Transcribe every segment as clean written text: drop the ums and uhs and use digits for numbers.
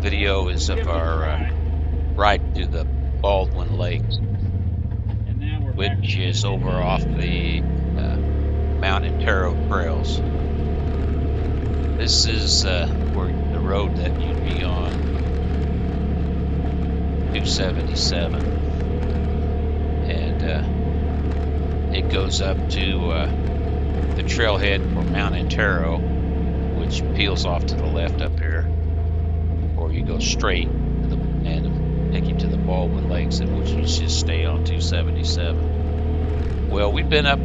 video is of our ride to the Baldwin Lakes, which is over off the Mount Antero Trails. This is where the road that you'd be on 277, and it goes up to the trailhead for Mount Antero, which peels off to the left up here, or you go straight and take you to the Baldwin Lakes, in which you just stay on 277. Well, we've been up,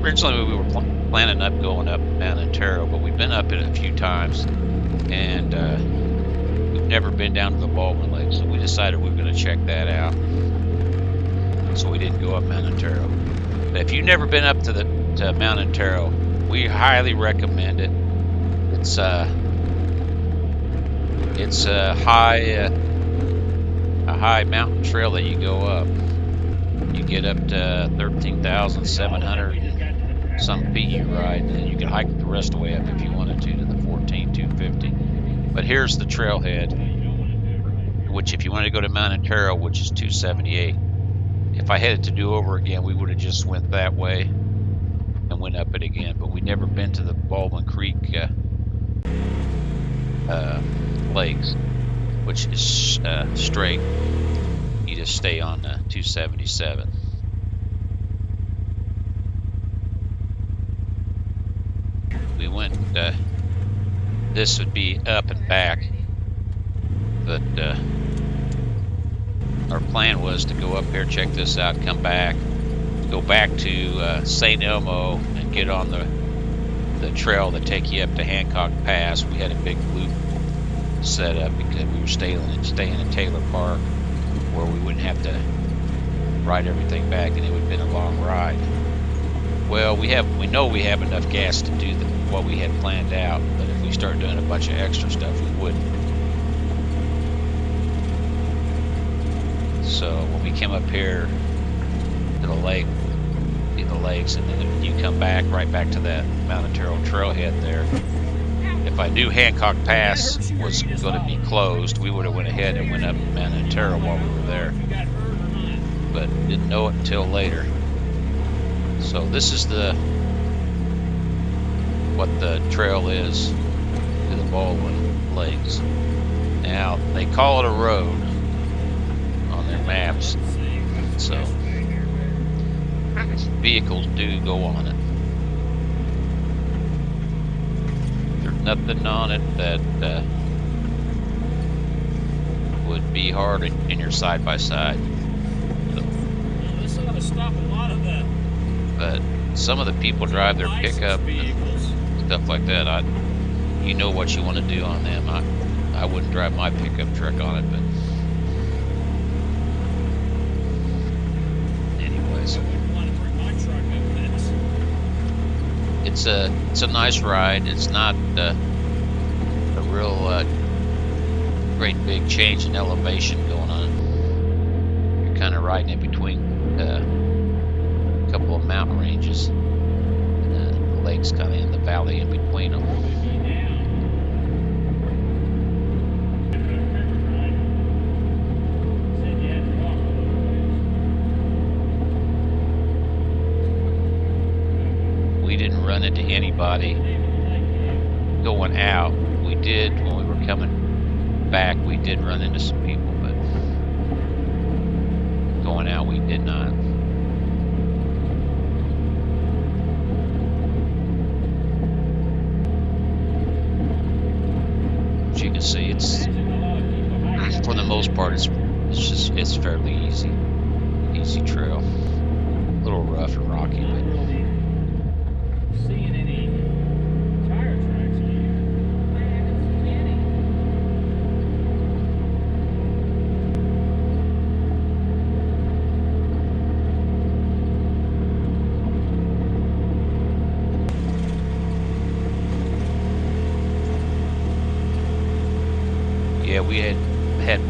originally we were planning up going up Mount Antero, but we've been up it a few times, and we've never been down to the Baldwin Lakes, so we decided we were going to check that out. So we didn't go up Mount Antero. But if you've never been up to Mount Antero, we highly recommend it. It's a high mountain trail that you go up. You get up to 13,700 some feet you ride, and then you can hike the rest of the way up if you wanted to the 14,250. But here's the trailhead, which if you wanted to go to Mount Antero, which is 278, if I had it to do over again, we would have just went that way and went up it again. But we'd never been to the Baldwin Creek lakes, which is straight. You just stay on 277. We went, this would be up and back, but our plan was to go up here, check this out, come back, go back to St Elmo and get on the trail that take you up to Hancock Pass. We had a big loop set up because we were staying in Taylor Park, where we wouldn't have to ride everything back, and it would have been a long ride. Well, we know we have enough gas to do what we had planned out, but if we start doing a bunch of extra stuff, we wouldn't. So when we came up here to the lake, see the lakes, and then you come back right back to that Mount Antero trailhead there. If I knew Hancock Pass was going to be closed, we would have went ahead and went up Mount Antero while we were there, but didn't know it until later. So this is what the trail is to the Baldwin Lakes. Now they call it a road on their maps, so vehicles do go on it. There's nothing on it that would be hard in your side-by-side. So, this ought to stop a lot of that. But some of the people drive their pickup and stuff like that. You know what you want to do on them. I wouldn't drive my pickup truck on it, but anyways, I wouldn't want to bring my truck up this. it's a nice ride. It's not a real great big change in elevation going on. You're kind of riding in between a couple of mountain ranges, and the lake's kind of in the valley in between them. We didn't run into anybody going out. We did when we were coming back. We did run into some people, but going out we did not. As you can see, it's for the most part it's fairly easy trail. A little rough and rocky, but Seeing any tire tracks here? I haven't seen any. yeah, we had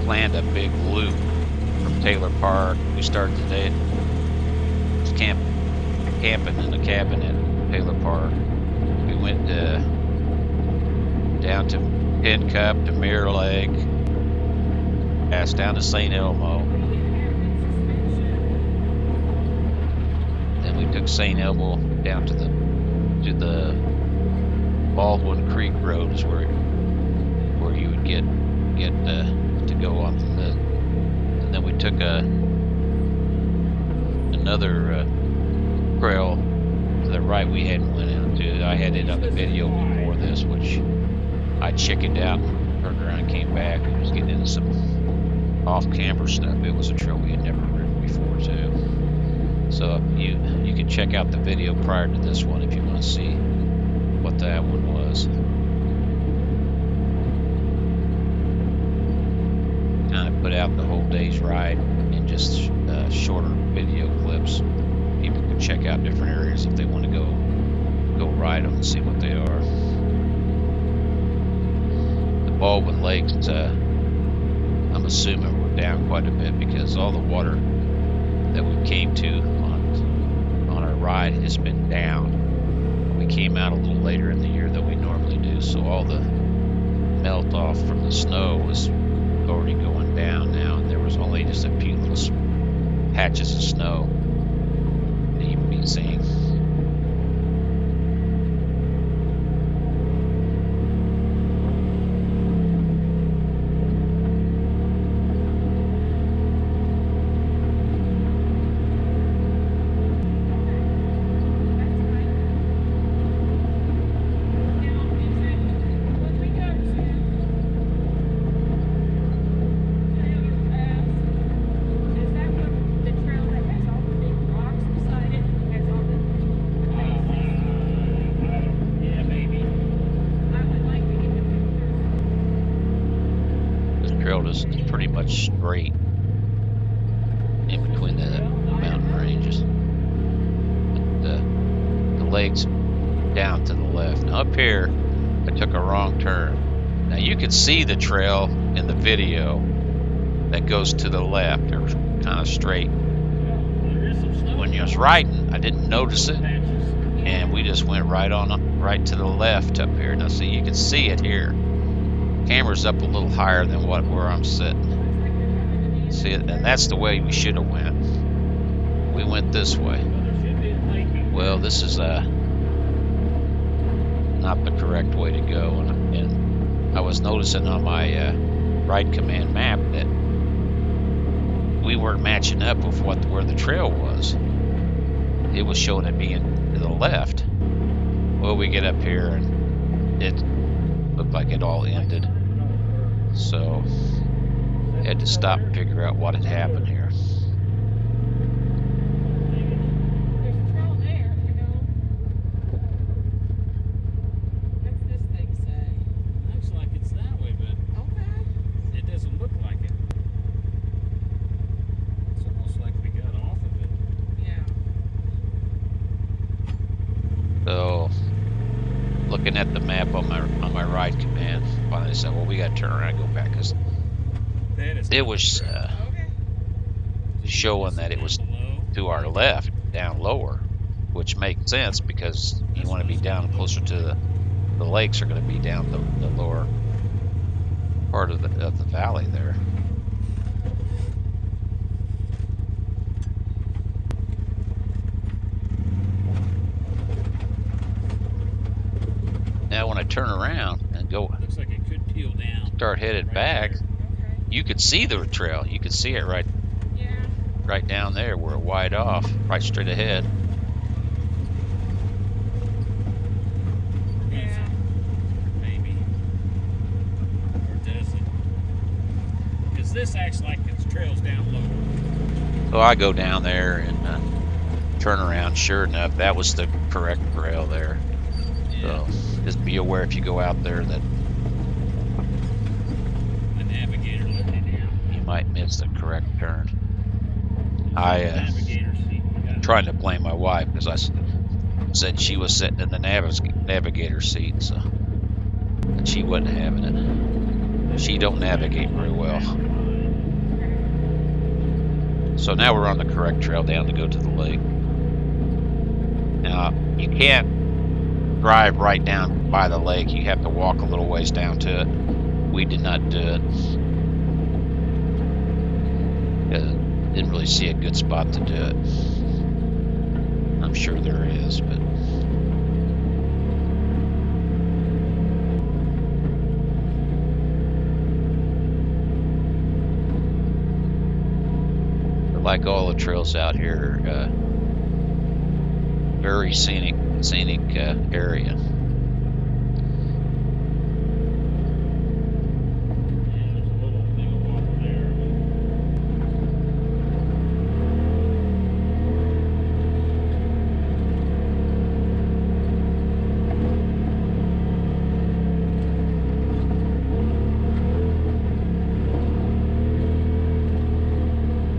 planned a big loop from Taylor Park. We started the day camping in the cabin at Taylor Park. We went down to Pin Cup, to Mirror Lake, passed down to St Elmo. Then we took St Elmo down to the Baldwin Creek Road, is where you would get to go on the. And then we took another trail to the right we hadn't went into. I had it on the video before this, which I chickened out and turned around and came back. It was getting into some off-camber stuff. It was a trail we had never ridden before too. So you can check out the video prior to this one if you want to see what that one was. Kind of put out the whole day's ride in just shorter video clips. People can check out different areas if they want to go ride them and see what they are. The Baldwin Lakes, I'm assuming we're down quite a bit because all the water that we came to on our ride has been down. We came out a little later in the year than we normally do, so all the melt off from the snow was already going down now, and there was only just a few little patches of snow that you can be seeing. Is pretty much straight in between the mountain ranges. The lakes down to the left. Now up here, I took a wrong turn. Now you can see the trail in the video that goes to the left, or kind of straight. When you was riding, I didn't notice it, and we just went right to the left up here. Now see, you can see it here. Camera's up a little higher than where I'm sitting. See it, and that's the way we should have went. We went this way. Well, this is not the correct way to go, and I was noticing on my Ride Command map that we weren't matching up with where the trail was. It was showing it being to the left. Well, we get up here and it looked like it all ended. So I had to stop and figure out what had happened here. There's a trail there, you know. What's this thing say? Looks like it's that way, but Okay. it doesn't look like it. It's almost like we got off of it. Yeah. So looking at the map on my Ride Command, finally said, well, we got to turn around and go back, because it was showing that it was to our left, down lower, which makes sense because you want to be down closer to the lakes are going to be down the lower part of the valley there. Now when I turn around and go, Looks like it could peel down. Start headed back, you could see the trail. You could see it right down there where it wide off, right straight ahead. Yeah. Maybe. Or does it? Because this acts like its trail's down low. So I go down there and turn around. Sure enough, that was the correct trail there. Yeah. So just be aware if you go out there that The navigator let me down. you might miss the correct turn. I Navigator seat. trying to blame my wife because I said she was sitting in the navigator seat, so and she wasn't having it. She don't navigate very well. So now we're on the correct trail down to go to the lake. Now you can't drive right down by the lake. You have to walk a little ways down to it. We did not do it. Didn't really see a good spot to do it. I'm sure there is, but like all the trails out here, very scenic area.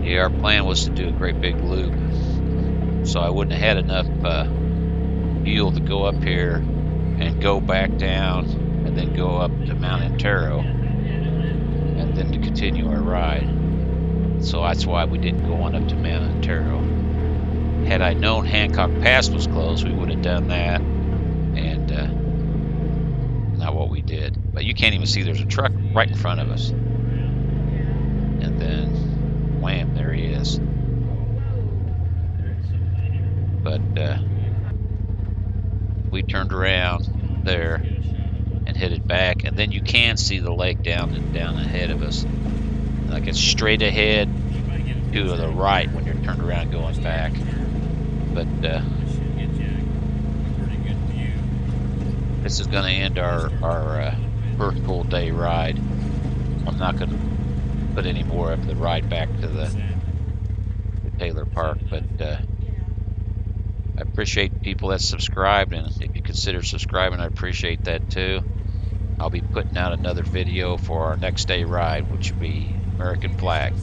Yeah, our plan was to do a great big loop, so I wouldn't have had enough fuel to go up here and go back down and then go up to Mount Antero and then to continue our ride. So that's why we didn't go on up to Mount Antero. Had I known Hancock Pass was closed, we would have done that, and not what we did. But you can't even see, there's a truck right in front of us. And then, wham, there he is. But we turned around there and headed back, and then you can see the lake down ahead of us. Like it's straight ahead to the right when you're turned around going back. But this is going to end our first full day ride. I'm not going to put any more of the ride back to the Taylor Park, but I appreciate people that subscribed, and if you consider subscribing, I appreciate that too. I'll be putting out another video for our next day ride, which will be American flag.